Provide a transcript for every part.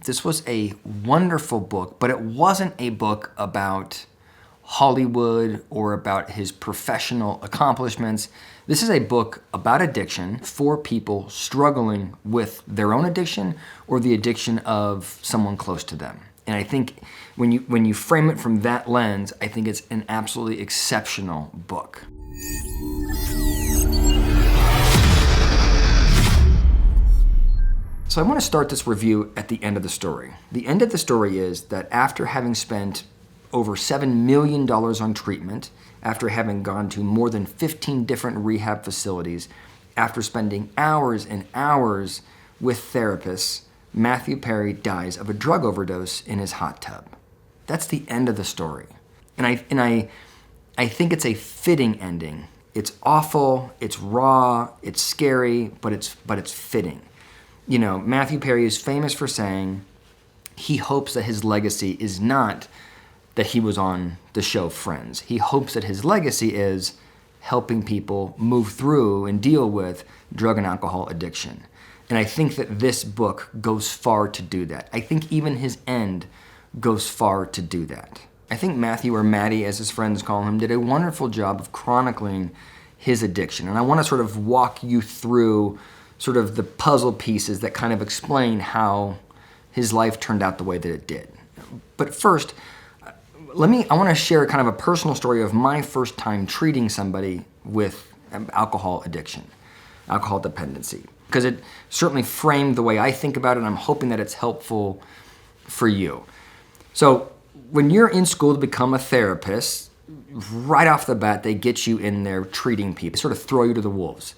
This was a wonderful book, but it wasn't a book about Hollywood or about his professional accomplishments. This is a book about addiction for people struggling with their own addiction or the addiction of someone close to them. And I think when you frame it from that lens, I think it's an absolutely exceptional book. So I want to start this review at the end of the story. The end of the story is that after having spent over $7 million on treatment, after having gone to more than 15 different rehab facilities, after spending hours and hours with therapists, Matthew Perry dies of a drug overdose in his hot tub. That's the end of the story. And I think it's a fitting ending. It's awful, it's raw, it's scary, but it's fitting. You know, Matthew Perry is famous for saying he hopes that his legacy is not that he was on the show Friends. He hopes that his legacy is helping people move through and deal with drug and alcohol addiction. And I think that this book goes far to do that. I think even his end goes far to do that. I think Matthew, or Matty as his friends call him, did a wonderful job of chronicling his addiction. And I want to sort of walk you through sort of the puzzle pieces that kind of explain how his life turned out the way that it did. But first, I want to share kind of a personal story of my first time treating somebody with alcohol addiction, alcohol dependency, because it certainly framed the way I think about it, and I'm hoping that it's helpful for you. So when you're in school to become a therapist, right off the bat, they get you in there treating people, sort of throw you to the wolves.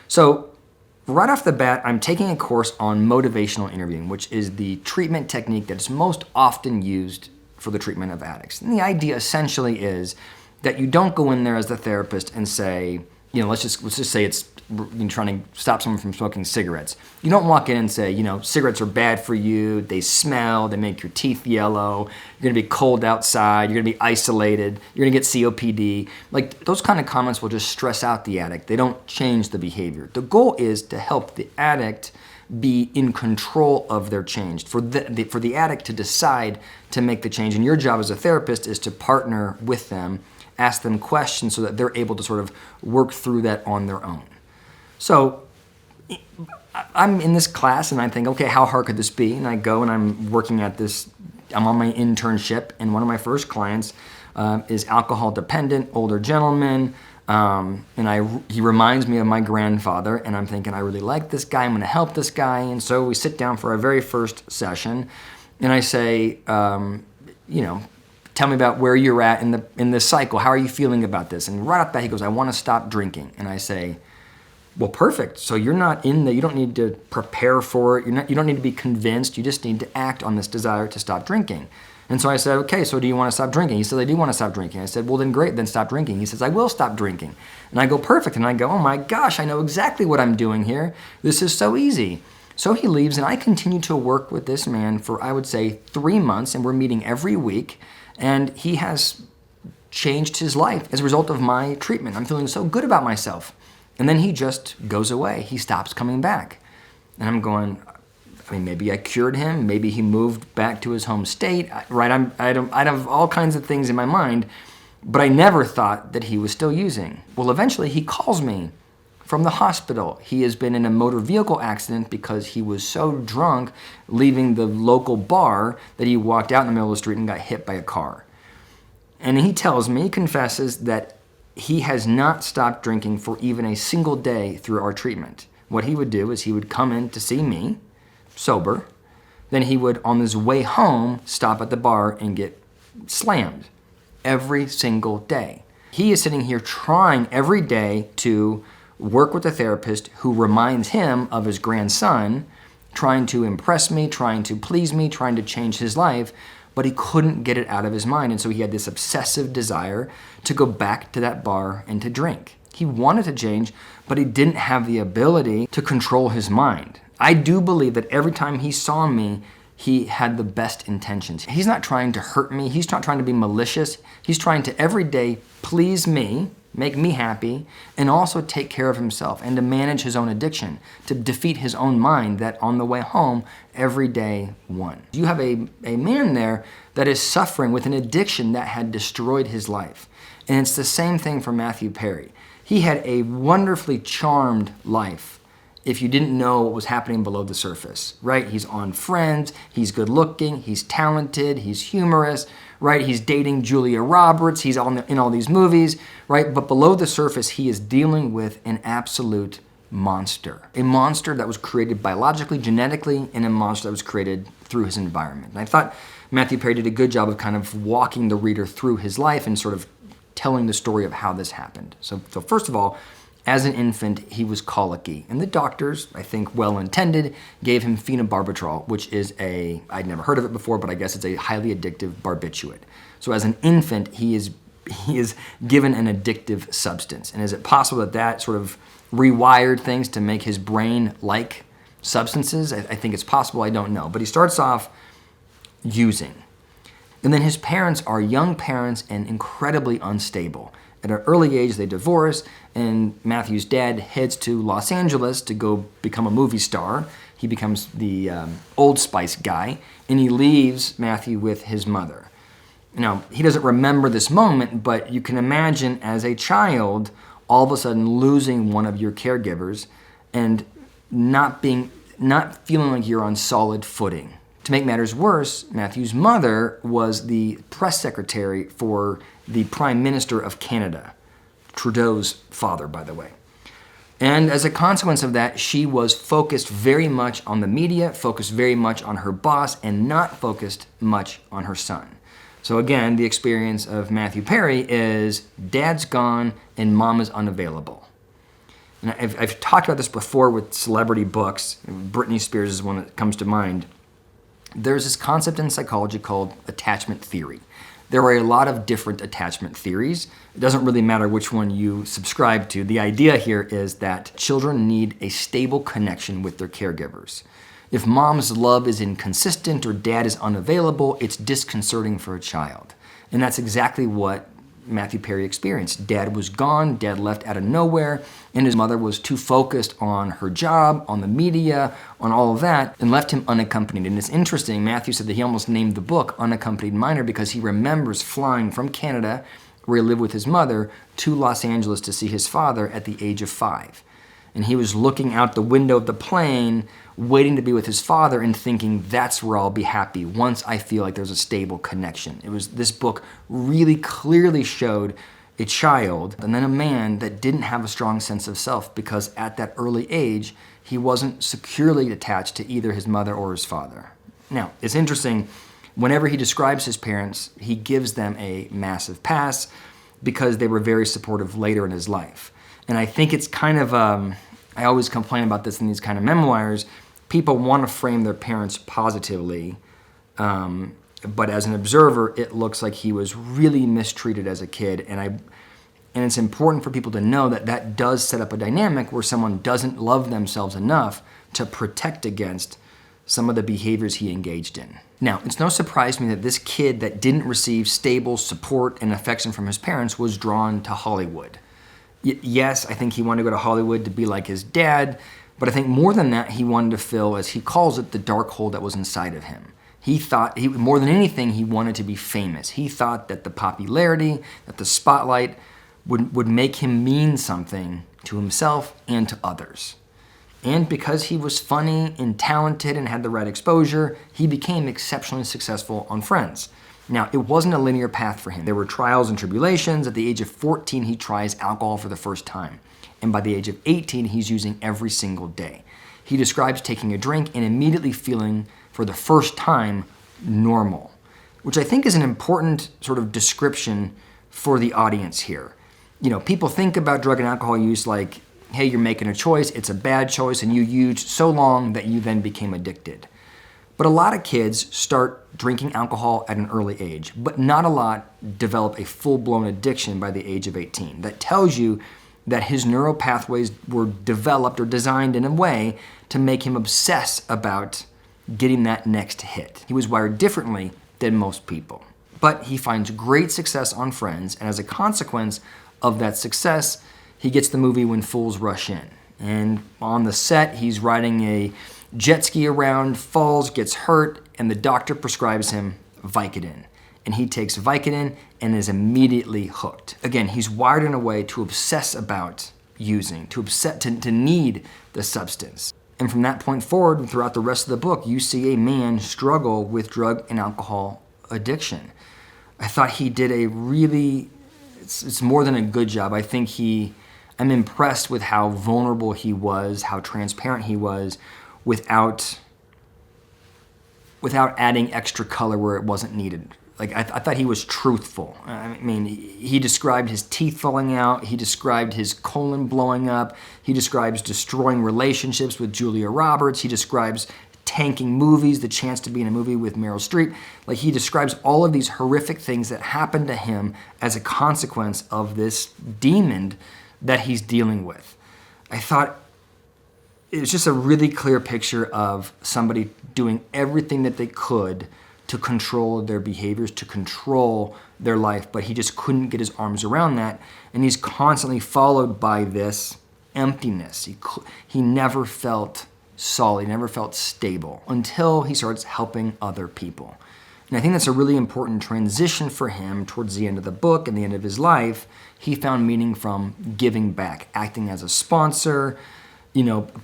So right off the bat, I'm taking a course on motivational interviewing, which is the treatment technique that is most often used for the treatment of addicts. And the idea essentially is that you don't go in there as the therapist and say, you know, let's just say it's trying to stop someone from smoking cigarettes. You don't walk in and say, you know, cigarettes are bad for you, they smell, they make your teeth yellow, you're gonna be cold outside, you're gonna be isolated, you're gonna get COPD. Like, those kind of comments will just stress out the addict. They don't change the behavior. The goal is to help the addict be in control of their change, for the addict to decide to make the change. And your job as a therapist is to partner with them, ask them questions so that they're able to sort of work through that on their own. So I'm in this class and I think, okay, how hard could this be? And I go and I'm working at this, I'm on my internship, and one of my first clients is alcohol dependent, older gentleman. He reminds me of my grandfather, and I'm thinking, I really like this guy, I'm gonna help this guy. And so we sit down for our very first session, and I say, you know, tell me about where you're at in the cycle. How are you feeling about this? And right off the bat, he goes, I wanna stop drinking. And I say, well, perfect. So you're not in there, you don't need to prepare for it, you don't need to be convinced, you just need to act on this desire to stop drinking. And so I said, okay, so do you want to stop drinking? He said, I do want to stop drinking. I said, well, then great, then stop drinking. He says, I will stop drinking. And I go, perfect. And I go, oh my gosh, I know exactly what I'm doing here. This is so easy. So he leaves, and I continue to work with this man for, I would say, 3 months, and we're meeting every week. And he has changed his life as a result of my treatment. I'm feeling so good about myself. And then he just goes away. He stops coming back. And I'm going, I mean, maybe I cured him. Maybe he moved back to his home state, right? I have all kinds of things in my mind, but I never thought that he was still using. Well, eventually he calls me from the hospital. He has been in a motor vehicle accident because he was so drunk leaving the local bar that he walked out in the middle of the street and got hit by a car. And he tells me, he confesses that he has not stopped drinking for even a single day through our treatment. What he would do is he would come in to see me, sober, then he would, on his way home, stop at the bar and get slammed every single day. He is sitting here trying every day to work with a therapist who reminds him of his grandson, trying to impress me, trying to please me, trying to change his life, but he couldn't get it out of his mind. And so he had this obsessive desire to go back to that bar and to drink. He wanted to change, but he didn't have the ability to control his mind. I do believe that every time he saw me, he had the best intentions. He's not trying to hurt me. He's not trying to be malicious. He's trying to every day please me make me happy, and also take care of himself and to manage his own addiction, to defeat his own mind that on the way home, every day won. You have a man there that is suffering with an addiction that had destroyed his life. And it's the same thing for Matthew Perry. He had a wonderfully charmed life if you didn't know what was happening below the surface, right? He's on Friends, he's good looking, he's talented, he's humorous, right? He's dating Julia Roberts, he's in all these movies, right? But below the surface, he is dealing with an absolute monster. A monster that was created biologically, genetically, and a monster that was created through his environment. And I thought Matthew Perry did a good job of kind of walking the reader through his life and sort of telling the story of how this happened. So first of all, as an infant, he was colicky. And the doctors, I think well-intended, gave him phenobarbital, which is I'd never heard of it before, but I guess it's a highly addictive barbiturate. So as an infant, he is given an addictive substance. And is it possible that sort of rewired things to make his brain like substances? I think it's possible, I don't know. But he starts off using. And then his parents are young parents and incredibly unstable. At an early age, they divorce, and Matthew's dad heads to Los Angeles to go become a movie star. He becomes the Old Spice guy, and he leaves Matthew with his mother. Now, he doesn't remember this moment, but you can imagine as a child, all of a sudden losing one of your caregivers and not feeling like you're on solid footing. To make matters worse, Matthew's mother was the press secretary for the Prime Minister of Canada, Trudeau's father, by the way. And as a consequence of that, she was focused very much on the media, focused very much on her boss, and not focused much on her son. So again, the experience of Matthew Perry is dad's gone and mom is unavailable. And I've talked about this before with celebrity books. Britney Spears is one that comes to mind. There's this concept in psychology called attachment theory. There are a lot of different attachment theories. It doesn't really matter which one you subscribe to. The idea here is that children need a stable connection with their caregivers. If mom's love is inconsistent or dad is unavailable, it's disconcerting for a child. And that's exactly what Matthew Perry experienced. Dad was gone, dad left out of nowhere, and his mother was too focused on her job, on the media, on all of that, and left him unaccompanied. And it's interesting, Matthew said that he almost named the book Unaccompanied Minor because he remembers flying from Canada, where he lived with his mother, to Los Angeles to see his father at the age of 5. And he was looking out the window of the plane, waiting to be with his father and thinking, that's where I'll be happy once I feel like there's a stable connection. This book really clearly showed a child and then a man that didn't have a strong sense of self because at that early age, he wasn't securely attached to either his mother or his father. Now, it's interesting, whenever he describes his parents, he gives them a massive pass because they were very supportive later in his life. And I think it's kind of, I always complain about this in these kind of memoirs, people want to frame their parents positively, but as an observer, it looks like he was really mistreated as a kid. And it's important for people to know that that does set up a dynamic where someone doesn't love themselves enough to protect against some of the behaviors he engaged in. Now, it's no surprise to me that this kid that didn't receive stable support and affection from his parents was drawn to Hollywood. Yes, I think he wanted to go to Hollywood to be like his dad, but I think more than that, he wanted to fill, as he calls it, the dark hole that was inside of him. He thought, more than anything, he wanted to be famous. He thought that the popularity, that the spotlight would make him mean something to himself and to others. And because he was funny and talented and had the right exposure, he became exceptionally successful on Friends. Now, it wasn't a linear path for him. There were trials and tribulations. At the age of 14, he tries alcohol for the first time. And by the age of 18, he's using every single day. He describes taking a drink and immediately feeling, for the first time, normal, which I think is an important sort of description for the audience here. You know, people think about drug and alcohol use like, hey, you're making a choice, it's a bad choice, and you used so long that you then became addicted. But a lot of kids start drinking alcohol at an early age, but not a lot develop a full-blown addiction by the age of 18. That tells you that his neural pathways were developed or designed in a way to make him obsess about getting that next hit. He was wired differently than most people. But he finds great success on Friends, and as a consequence, of that success, he gets the movie When Fools Rush In. And on the set, he's riding a jet ski around, falls, gets hurt, and the doctor prescribes him Vicodin. And he takes Vicodin and is immediately hooked. Again, he's wired in a way to obsess about using, to need the substance. And from that point forward, throughout the rest of the book, you see a man struggle with drug and alcohol addiction. I thought he did a really, it's more than a good job. I think I'm impressed with how vulnerable he was, how transparent he was, without adding extra color where it wasn't needed. Like, I thought he was truthful. I mean, he described his teeth falling out. He described his colon blowing up. He describes destroying relationships with Julia Roberts. He describes tanking movies, the chance to be in a movie with Meryl Streep. Like, he describes all of these horrific things that happened to him as a consequence of this demon that he's dealing with. I thought it was just a really clear picture of somebody doing everything that they could to control their behaviors, to control their life, but he just couldn't get his arms around that, and he's constantly followed by this emptiness. He never felt solid, he never felt stable, until he starts helping other people. And I think that's a really important transition for him towards the end of the book and the end of his life. He found meaning from giving back, acting as a sponsor,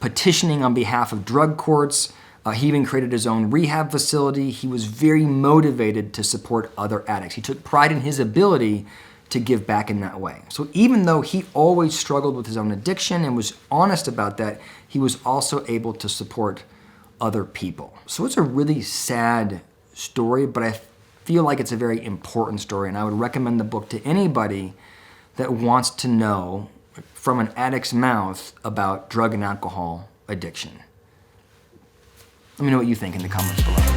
petitioning on behalf of drug courts. He even created his own rehab facility. He was very motivated to support other addicts. He took pride in his ability to give back in that way. So even though he always struggled with his own addiction and was honest about that, he was also able to support other people. So it's a really sad story, but I feel like it's a very important story, and I would recommend the book to anybody that wants to know from an addict's mouth about drug and alcohol addiction. Let me know what you think in the comments below.